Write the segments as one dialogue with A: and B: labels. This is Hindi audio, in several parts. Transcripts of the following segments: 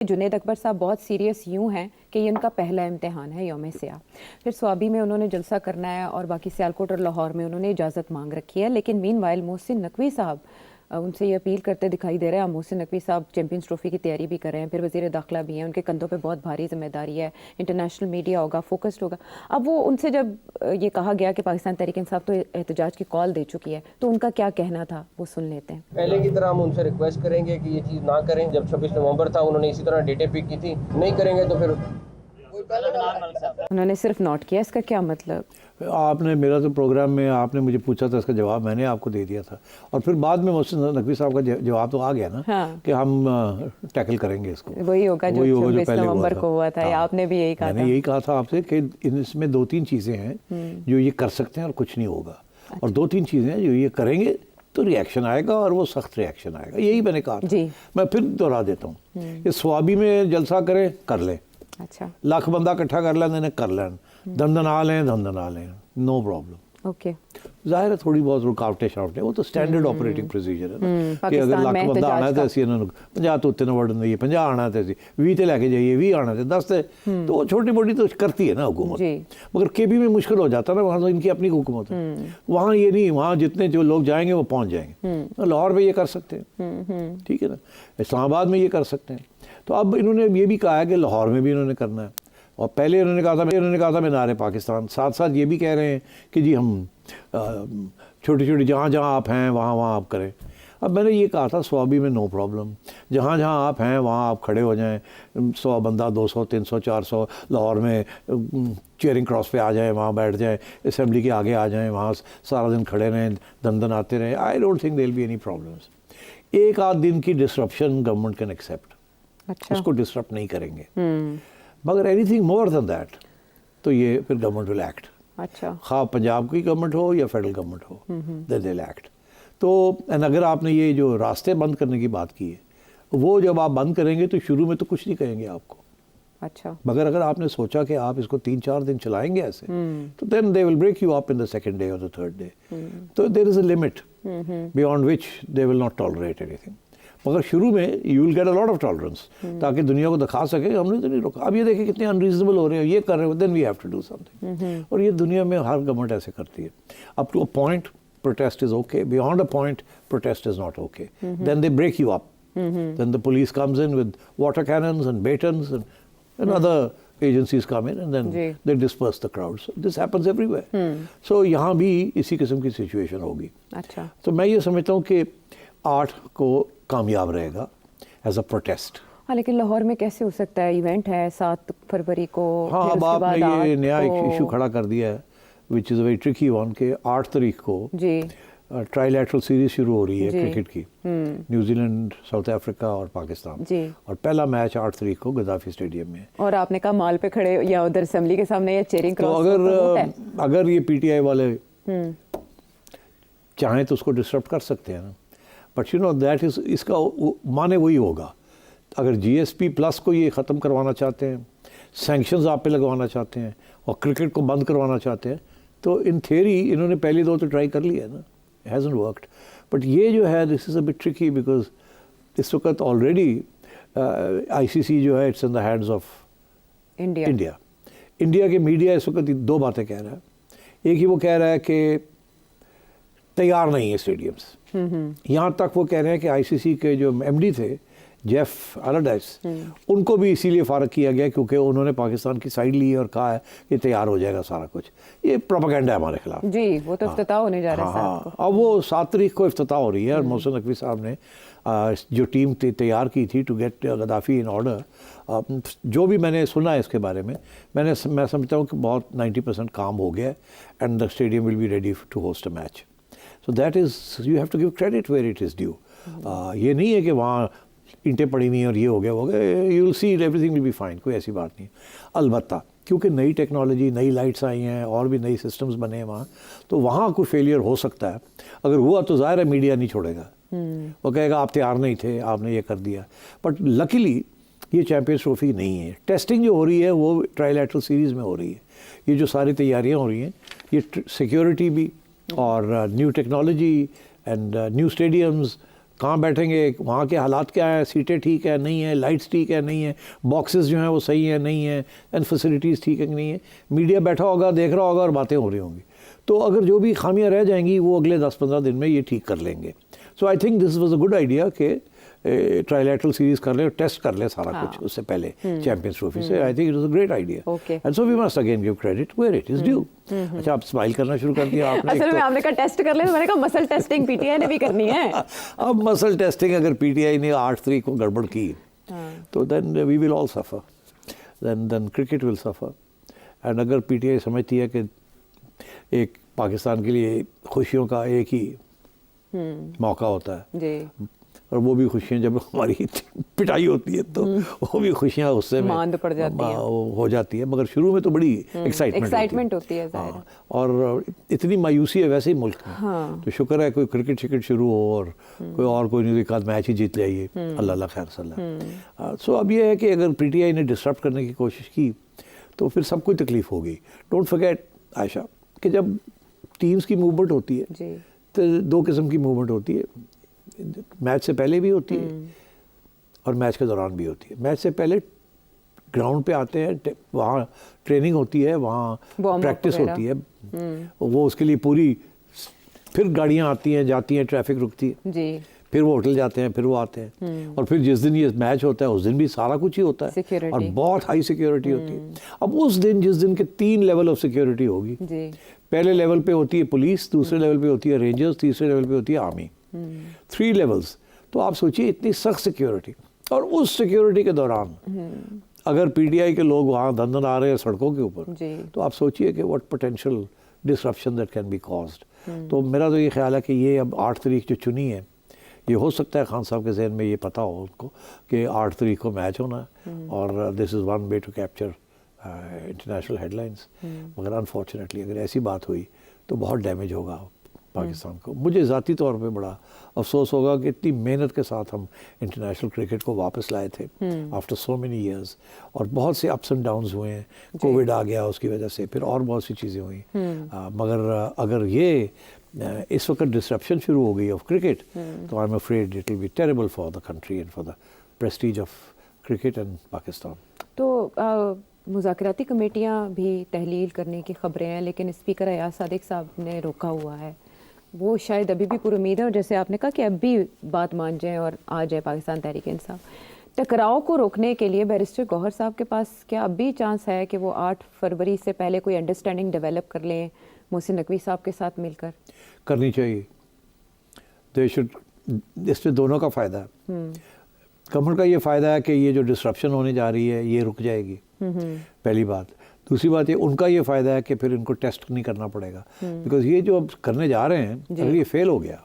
A: जुनैद अकबर साहब बहुत सीरियस यूं हैं कि ये उनका पहला इम्तिहान है यौम सियाह। फिर स्वाबी में उन्होंने जलसा करना है और बाकी सियालकोट और लाहौर में उन्होंने इजाज़त मांग रखी है। लेकिन मीनवाइल मोहसिन नकवी साहब उनसे ये अपील करते दिखाई दे रहे हैं। मोहसिन नकवी साहब चैंपियंस ट्रॉफी की तैयारी भी कर रहे हैं, फिर वज़ीर दाखिला भी हैं, उनके कंधों पे बहुत भारी जिम्मेदारी है, इंटरनेशनल मीडिया होगा, फोकस्ड होगा। अब वो उनसे जब ये कहा गया कि पाकिस्तान तहरीक इंसाफ तो एहतजाज की कॉल दे चुकी है, तो उनका क्या कहना था वो सुन लेते हैं।
B: पहले की तरह हम उनसे रिक्वेस्ट करेंगे कि ये चीज़ ना करें। जब 26 नवंबर था उन्होंने इसी तरह डेटें पिक की थी, नहीं करेंगे तो फिर
A: उन्होंने सिर्फ नोट किया। इसका क्या मतलब?
C: आपने मेरा तो प्रोग्राम में आपने मुझे पूछा था, इसका जवाब मैंने आपको दे दिया था और फिर बाद में मोहसिन नकवी साहब का जवाब तो आ गया ना।
A: हाँ।
C: कि हम टैकल करेंगे इसको।
A: वही होगा जो 26
C: पहले
A: नवंबर को हुआ था।
C: हाँ।
A: या आपने भी यही कहा था?
C: मैंने यही कहा था आपसे कि इसमें 2-3 चीज़ें हैं जो ये कर सकते हैं और कुछ नहीं होगा। और 2-3 चीज़ें हैं जो ये करेंगे तो रिएक्शन आएगा और वो सख्त रिएक्शन आएगा। यही मैंने कहा था। मैं फिर दोहरा देता हूँ कि स्वाबी में जलसा करें, कर लें।
A: अच्छा।
C: ਲੱਖ ਬੰਦਾ ਇਕੱਠਾ ਕਰ ਲੈਂਦੇ ਨੇ, कर ਲੈਣ। धंधना लें, नो प्रॉब्लम।
A: ओके।
C: ਜ਼ਾਹਿਰ है थोड़ी बहुत रुकावटें शावटें, वो तो स्टैंडर्ड ऑपरेटिंग प्रोसीजर है ना कि अगर ਲੱਖ ਬੰਦਾ ਆਣਾ है तो ਅਸੀਂ ਇਹਨਾਂ ਨੂੰ 50 ਤੋਂ ਉੱਤੇ ਨਾ ਵੜਨ ਦਈਏ, 50 ਆਣਾ ਤੇ ਅਸੀਂ 20 ਤੇ ਲੈ के जाइए, 20 आना थे 10 थे, तो वो छोटी मोटी तो करती है ना हुकूमत। मगर केबी में मुश्किल हो जाता है ना, वहाँ तो इनकी अपनी हुकूमत है। वहाँ ये नहीं, वहाँ जितने जो लोग जाएंगे वो पहुँच जाएंगे। लाहौर में ये कर सकते हैं, ठीक है ना, इस्लामाबाद में ये कर सकते हैं। तो अब इन्होंने ये भी कहा है कि लाहौर में भी इन्होंने करना है। और पहले उन्होंने कहा था मीनार पाकिस्तान। साथ साथ ये भी कह रहे हैं कि जी हम छोटी छोटी जहाँ जहाँ आप हैं वहाँ आप करें। अब मैंने ये कहा था स्वाबी में नो प्रॉब्लम, जहाँ जहाँ आप हैं वहाँ आप खड़े हो जाएं, 100 बंदा 200 300 400 लाहौर में चेयरिंग क्रॉस पे आ जाएं, वहाँ बैठ जाएं, असेंबली के आगे आ जाएं, वहाँ सारा दिन खड़े रहें, दन आते रहें। I don't think there will be any problems. एक आध दिन की डिसरप्शन गवर्नमेंट कैन एक्सेप्ट। अच्छा। उसको डिसरप्ट नहीं करेंगे। मगर एनीथिंग मोर देन दैट तो ये फिर गवर्नमेंट विल एक्ट। अच्छा। खा पंजाब की गवर्नमेंट हो या फेडरल गवर्नमेंट हो, दे विल एक्ट। तो अगर आपने ये जो रास्ते बंद करने की बात की है, वो जब आप बंद करेंगे तो शुरू में तो कुछ नहीं कहेंगे आपको। अच्छा। मगर अगर आपने सोचा कि आप इसको 3-4 दिन चलाएंगे ऐसे, तो then they will break you up in the second day और द थर्ड डे। तो there is a limit beyond which they will not tolerate anything. मगर शुरू में you will get a lot of tolerance, ताकि दुनिया को दिखा सके हमने तो नहीं रोका। अब ये देखिए कितने अनरीजनेबल हो रहे हैं, ये कर रहे हो, then we have to do something. और ये दुनिया में हर गवर्नमेंट ऐसे करती है। Up to a point protest is okay, beyond a point protest is not okay. Then they break you up. Then the police comes in with water cannons and batons and other agencies come in and then they disperse the crowds. So this happens everywhere. So यहाँ भी इसी किस्म की सिचुएशन होगी। अच्छा। तो मैं ये समझता हूँ कि 8 को कामयाब रहेगा एज अ प्रोटेस्ट।
A: हाँ, लेकिन लाहौर में कैसे हो सकता है? इवेंट है 7 फरवरी को।
C: हाँ, अब आपने ये नया इशू खड़ा कर दिया है which is a very tricky one के 8 तारीख को ट्राइलैटरल सीरीज शुरू हो रही है क्रिकेट की, न्यूजीलैंड, साउथ अफ्रीका और पाकिस्तान। और पहला मैच 8 तारीख को गद्दाफी स्टेडियम में। और
A: आपने कहा माल पे खड़े या उधर असेंबली के सामने या चेयरिंग क्रॉस।
C: तो अगर ये पीटीआई वाले चाहें तो उसको डिस्टर्ब कर सकते हैं ना, but you know that is, इसका माने वही होगा। अगर जीएसपी प्लस को ये ख़त्म करवाना चाहते हैं, सैंक्शंस आप पे लगवाना चाहते हैं और क्रिकेट को बंद करवाना चाहते हैं, तो इन थियरी इन्होंने पहली 2 तो ट्राई कर लिया है ना, हैज़न्ट वर्कड। बट ये जो है this is a bit tricky because इस वक्त ऑलरेडी आईसीसी जो है it's in the hands of India के मीडिया इस वक्त 2 बातें कह रहा है। एक ही वो कह रहा है कि तैयार नहीं है स्टेडियम्स। यहाँ तक वो कह रहे हैं कि आईसीसी के जो एमडी थे जेफ अलाडाइस, उनको भी इसीलिए फारग किया गया क्योंकि उन्होंने पाकिस्तान की साइड ली और कहा है कि तैयार हो जाएगा सारा कुछ। ये प्रोपेगेंडा है हमारे खिलाफ। जी, वो तो इफ्तिताह होने जा रहा है। हाँ, अब वो 7 तारीख को इफ्तिताह हो रही है और मोहसिन नकवी साहब ने जो टीम तैयार की थी to get Gaddafi in order, जो भी मैंने सुना है इसके बारे में, मैं समझता हूँ कि बहुत 90% काम हो गया and the stadium will be ready to host a match. So that is, you have to give credit where it is due. ये नहीं है कि वहाँ ईंटें पड़ी नहीं और ये हो गया you will see everything will be fine, कोई ऐसी बात नहीं। अलबत्ता क्योंकि नई टेक्नोलॉजी, नई लाइट्स आई हैं और भी नई सिस्टम्स बने हैं वहाँ, तो वहाँ कोई फेलियर हो सकता है। अगर हुआ तो ज़ाहिर है मीडिया नहीं छोड़ेगा, वो कहेगा आप तैयार नहीं थे, आपने ये कर दिया। बट लकीली ये चैम्पियंस ट्रॉफी नहीं है। टेस्टिंग जो हो रही है वो ट्राइलैटरल सीरीज़ में हो रही है। ये जो सारी तैयारियाँ हो रही हैं, ये सिक्योरिटी भी और new technology and new stadiums, कहाँ बैठेंगे, वहाँ के हालात क्या है, सीटें ठीक है नहीं है, लाइट्स ठीक है नहीं है, बॉक्सेस जो हैं वो सही है नहीं है, एंड फैसिलिटीज़ ठीक है कि नहीं है। मीडिया बैठा होगा, देख रहा होगा और बातें हो रही होंगी। तो अगर जो भी खामियां रह जाएंगी वो अगले 10-15 दिन में ये ठीक कर लेंगे। So I think this was a good idea कि ट्राइलैटरल सीरीज कर ले और टेस्ट कर ले सारा कुछ उससे पहले चैंपियंस ट्रॉफी से। I think it was a great idea and so we must again give credit where it is due. अच्छा, आप स्माइल करना शुरू कर दिया आपने।
A: असल में आपने कहा टेस्ट कर ले, तो मैंने कहा मसल टेस्टिंग पीटीआई ने भी करनी है।
C: अब मसल टेस्टिंग अगर पीटीआई ने 8 तारीख को गड़बड़ की तो then we will all suffer, then cricket will suffer. And अगर पीटीआई समझती है कि एक पाकिस्तान के लिए खुशियों का एक ही मौका होता है
A: जी,
C: और वो भी खुशियाँ जब हमारी पिटाई होती है तो वो भी खुशियाँ उससे
A: मांद पड़ जाती है,
C: हो जाती है। मगर शुरू में तो बड़ी एक्साइटमेंट
A: होती है जाहिर है।
C: और इतनी मायूसी है वैसे ही मुल्क में। तो शुक्र है कोई क्रिकेट शिकेट शुरू हो और कोई नहीं, एक आध मैच ही जीत जाइए, अल्लाह खैर सल्ला। सो अब ये है कि अगर पीटीआई ने डिस्टर्ब करने की कोशिश की तो फिर सबको तकलीफ होगी। डोंट फॉरगेट आयशा कि जब टीम्स की मूवमेंट होती है
A: जी,
C: तो 2 किस्म की मूवमेंट होती है, मैच से पहले भी होती है और मैच के दौरान भी होती है। मैच से पहले ग्राउंड पे आते हैं, वहाँ ट्रेनिंग होती है, वहाँ प्रैक्टिस होती है, वो उसके लिए पूरी, फिर गाड़ियाँ आती हैं जाती हैं, ट्रैफिक रुकती है
A: जी,
C: फिर वो होटल जाते हैं, फिर वो आते हैं और फिर जिस दिन ये मैच होता है उस दिन भी सारा कुछ ही होता है
A: Security.
C: और बहुत हाई सिक्योरिटी होती है। अब उस दिन जिस दिन के 3 लेवल ऑफ सिक्योरिटी होगी,
A: जी,
C: पहले लेवल पे होती है पुलिस, दूसरे लेवल पे होती है रेंजर्स, तीसरे लेवल पे होती है आर्मी, 3 लेवल्स। तो आप सोचिए इतनी सख्त सिक्योरिटी, और उस सिक्योरिटी के दौरान अगर पीटीआई के लोग वहाँ धंधन आ रहे हैं सड़कों के ऊपर, तो आप सोचिए कि what potential disruption that can be caused. तो मेरा तो ये ख्याल है कि ये अब 8 तारीख जो चुनी है, ये हो सकता है खान साहब के जहन में ये पता हो उनको कि 8 तारीख को मैच होना है और this is one way to capture international headlines. मगर अनफॉर्चुनेटली अगर ऐसी बात हुई तो बहुत डैमेज होगा पाकिस्तान को। मुझे ज़ाती तौर पे बड़ा अफसोस होगा कि इतनी मेहनत के साथ हम इंटरनेशनल क्रिकेट को वापस लाए थे आफ्टर सो मेनी ईयर्स, और बहुत से अप्स एंड डाउन्स हुए हैं, कोविड आ गया उसकी वजह से, फिर और बहुत सी चीज़ें हुई। मगर अगर ये इस वक्त डिसरप्शन शुरू हो गई ऑफ क्रिकेट तो I am afraid it will B terrible for the country and for the Prestige of cricket and Pakistan.
A: तो मुज़ाकराती कमेटियाँ भी तहलील करने की खबरें हैं, लेकिन स्पीकर अयाज सादिक साहब ने रोका हुआ है। वो शायद अभी भी पूरी उम्मीद है, और जैसे आपने कहा कि अब भी बात मान जाए और आ जाए पाकिस्तान तहरीक इंसाफ। टकराव को रोकने के लिए बैरिस्टर गौहर साहब के पास क्या अब भी चांस है कि वो 8 फरवरी से पहले कोई अंडरस्टैंडिंग डेवलप कर लें मोहसिन नकवी साहब के साथ मिलकर? करनी
C: चाहिए। दे शुड, इसमें दोनों का फ़ायदा है। गवर्नमेंट का ये फ़ायदा है कि ये जो डिसरप्शन होने जा रही है ये रुक जाएगी, पहली बात। दूसरी बात ये उनका ये फ़ायदा है कि फिर इनको टेस्ट नहीं करना पड़ेगा, बिकॉज ये जो अब करने जा रहे हैं अगर ये फेल हो गया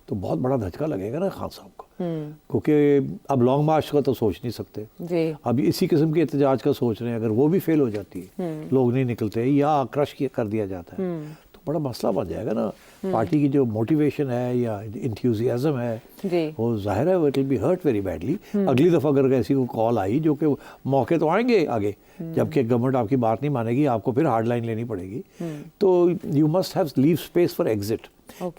C: तो बहुत बड़ा धचका लगेगा ना खान साहब को, क्योंकि अब लॉन्ग मार्च का तो सोच नहीं सकते
A: जी।
C: अब इसी किस्म के एहतजाज का सोच रहे हैं। अगर वो भी फेल हो जाती है, लोग नहीं निकलते या क्रश कर दिया जाता है, तो बड़ा मसला बन जाएगा ना। पार्टी की जो मोटिवेशन है या इंथ्यूजियाज्म है वो जाहिर है it will be hurt very badly. अगली दफ़ा अगर ऐसी को कॉल आई, जो कि मौके तो आएंगे आगे जबकि गवर्नमेंट आपकी बात नहीं मानेगी, आपको फिर हार्ड लाइन लेनी पड़ेगी, तो you must have leave space for exit.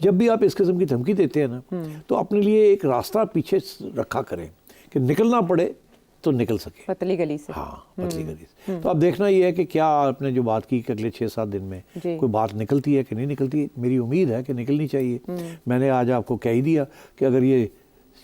C: जब भी आप इस किस्म की धमकी देते हैं ना, तो अपने लिए एक रास्ता पीछे रखा करें कि निकलना पड़े तो निकल सके पतली गली से। हाँ, पतली गली से। तो अब देखना ये है कि क्या आपने जो बात की कि अगले 6-7 दिन में कोई बात निकलती है कि नहीं निकलती। मेरी उम्मीद है कि निकलनी चाहिए। मैंने आज आपको कह ही दिया कि अगर ये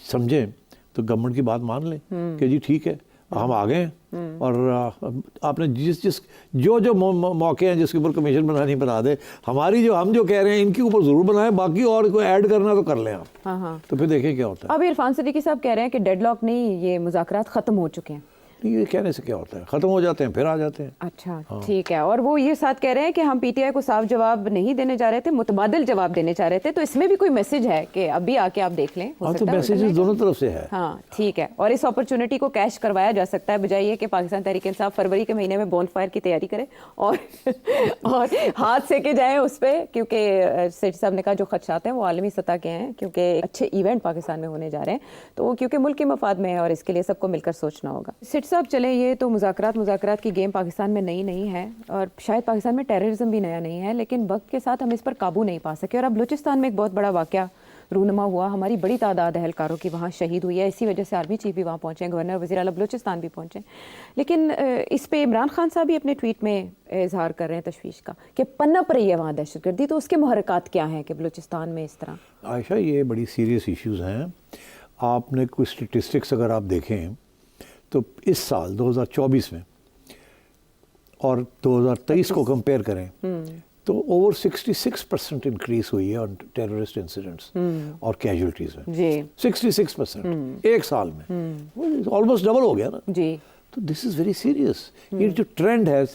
C: समझें तो गवर्नमेंट की बात मान लें कि जी ठीक है हम आ गए हैं, और आपने जिस जो मौके हैं जिसके ऊपर कमीशन बनानी बना दे। हमारी हम जो कह रहे हैं इनके ऊपर ज़रूर बनाएं, बाकी और कोई ऐड करना तो कर लें आप। हाँ। तो फिर देखें क्या होता है।
A: अब इरफान सिद्दीकी साहब कह रहे हैं कि डेडलॉक नहीं, ये मुज़ाकरात ख़त्म हो चुके हैं।
C: ये कहने से क्या होता है, ख़त्म हो जाते हैं फिर आ जाते हैं।
A: अच्छा, हाँ। ठीक है। और वो ये साथ कह रहे हैं कि हम पीटीआई को साफ जवाब नहीं देने जा रहे थे, मुतबादिल जवाब देने जा रहे थे। तो इसमें भी कोई मैसेज है कि अभी आके आप देख लें?
C: हाँ, तो मैसेज दोनों तरफ से है।
A: हाँ, ठीक है। और इस अपॉर्चुनिटी को कैश करवाया जा सकता है, बजाय ये कि पाकिस्तान तहरीक इंसाफ फरवरी के महीने में बोनफायर की तैयारी करे और हाथ सेके जाए उस पर, क्योंकि सेठ साहब ने कहा जो खदशात हैं वो आलमी सतह के हैं, क्योंकि अच्छे इवेंट पाकिस्तान में होने जा रहे हैं, तो वो क्योंकि मुल्क के मफाद में है और इसके लिए सबको मिलकर सोचना होगा। सेठ साहब चले, ये तो मुज़ाकरात की गेम पाकिस्तान में नई नहीं है, और शायद पाकिस्तान में टेररिज्म भी नया नहीं है, लेकिन वक्त के साथ हम इस पर काबू नहीं पा सके। और अब बलूचिस्तान में एक बहुत बड़ा वाक़या रूनमा हुआ, हमारी बड़ी तादाद एहलकारों की वहाँ शहीद हुई है। इसी वजह से आर्मी चीफ भी वहाँ पहुँचे हैं, गवर्नर वज़ीर आला बलूचिस्तान भी पहुँचे। लेकिन इस पे इमरान खान साहब भी अपने ट्वीट में इजहार कर रहे हैं तशवीश का कि पनप रही है वहाँ दहशतगर्दी, तो उसके मुहर्रिकात क्या हैं कि बलूचिस्तान में इस तरह?
C: आयशा, ये बड़ी सीरियस इश्यूज़ हैं। आपने कुछ स्टेटिस्टिक्स अगर आप देखें तो इस साल 2024 में और 2023 को कंपेयर करें तो ओवर 66% इंक्रीज हुई है ऑन टेररिस्ट इंसिडेंट्स और कैजुअलिटीज़ में
A: जी
C: 66% एक साल में, ऑलमोस्ट डबल हो गया ना।
A: जी
C: तो दिस इज़ वेरी सीरियस। ये जो ट्रेंड है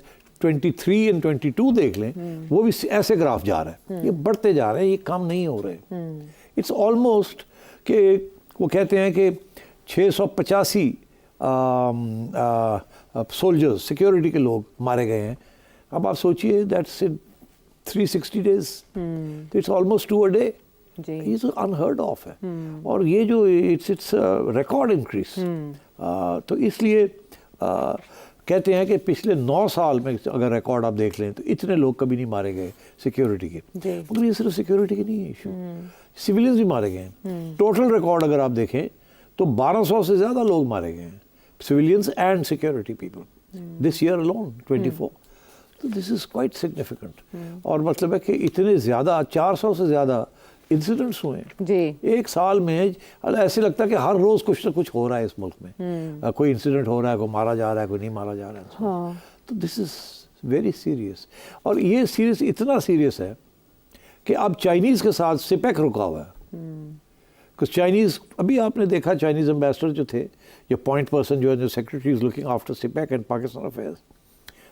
C: 23 एंड 22 देख लें, वो भी ऐसे ग्राफ जा रहा है, ये बढ़ते जा रहे हैं, ये कम नहीं हो रहे। इट्स ऑलमोस्ट कि वो कहते हैं कि 685 सोल्जर्स सिक्योरिटी के लोग मारे गए हैं। अब आप सोचिए that's in 360 days, it's almost 2 a day।
A: जी
C: ये तो अनहर्ड ऑफ है। और ये जो इट्स रिकॉर्ड इंक्रीज। तो इसलिए कहते हैं कि पिछले 9 साल में अगर रिकॉर्ड आप देख लें तो इतने लोग कभी नहीं मारे गए सिक्योरिटी के।
A: जी
C: मगर ये सिर्फ सिक्योरिटी के नहीं है इशू, सिविलियंस भी मारे गए हैं। टोटल रिकॉर्ड अगर आप देखें तो 1200 से ज़्यादा लोग मारे गए हैं, civilians and security people, this year alone 24। तो दिस इज़ क्वाइट सिग्निफिकेंट। और मतलब है कि इतने ज़्यादा 400 से ज़्यादा इंसिडेंट्स हुए हैं
A: जी
C: एक साल में। ऐसे लगता है कि हर रोज़ कुछ ना कुछ हो रहा है इस मुल्क में, कोई इंसिडेंट हो रहा है, कोई मारा जा रहा है, कोई नहीं मारा जा रहा है।
A: हाँ
C: तो दिस इज़ वेरी सीरियस। और ये सीरियस इतना सीरियस है कि अब चाइनीज़ के साथ सिपेक रुका हुआ है। कुछ चाइनीज़, अभी आपने देखा चाइनीज़ एम्बेसडर जो थे, जो पॉइंट पर्सन जो है, जो secretary is looking after CPEC and Pakistan affairs,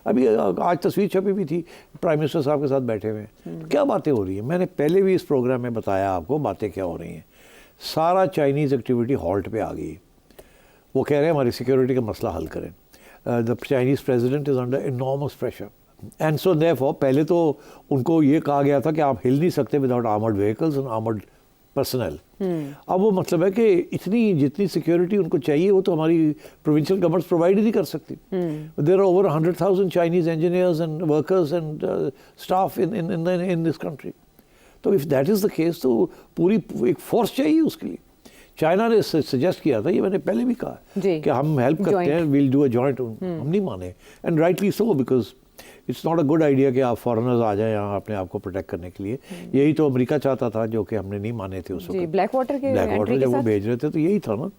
C: अभी आज तस्वीर छपी भी थी प्राइम मिनिस्टर साहब के साथ बैठे हुए। तो क्या बातें हो रही हैं? मैंने पहले भी इस प्रोग्राम में बताया आपको बातें क्या हो रही हैं। सारा चाइनीज़ एक्टिविटी हॉल्ट पे आ गई। वो कह रहे हैं हमारी सिक्योरिटी का मसला हल करें। The Chinese president is under enormous pressure and so therefore पहले तो उनको ये कहा गया था कि आप हिल नहीं सकते without armoured vehicles and armoured personal. अब वो मतलब है कि इतनी जितनी सिक्योरिटी उनको चाहिए वो तो हमारी प्रोविंशियल गवर्नमेंट्स प्रोवाइड ही नहीं कर सकती। There are over 100,000 Chinese engineers and workers and staff in this country. तो if that is the case तो पूरी एक फोर्स चाहिए उसके लिए। चाइना ने सजेस्ट किया था, ये मैंने पहले भी कहा कि हम हेल्प करते हैं, विल डू अ जॉइंट। हम नहीं माने, and rightly so, because it's not a good idea कि आप फॉरेनर्स आ जाएं यहाँ अपने आप को प्रोटेक्ट करने के लिए। यही तो अमरीका चाहता था, जो कि हमने नहीं माने थे उस वक्त।
A: ब्लैक वाटर
C: जब वो भेज रहे थे तो यही था ना।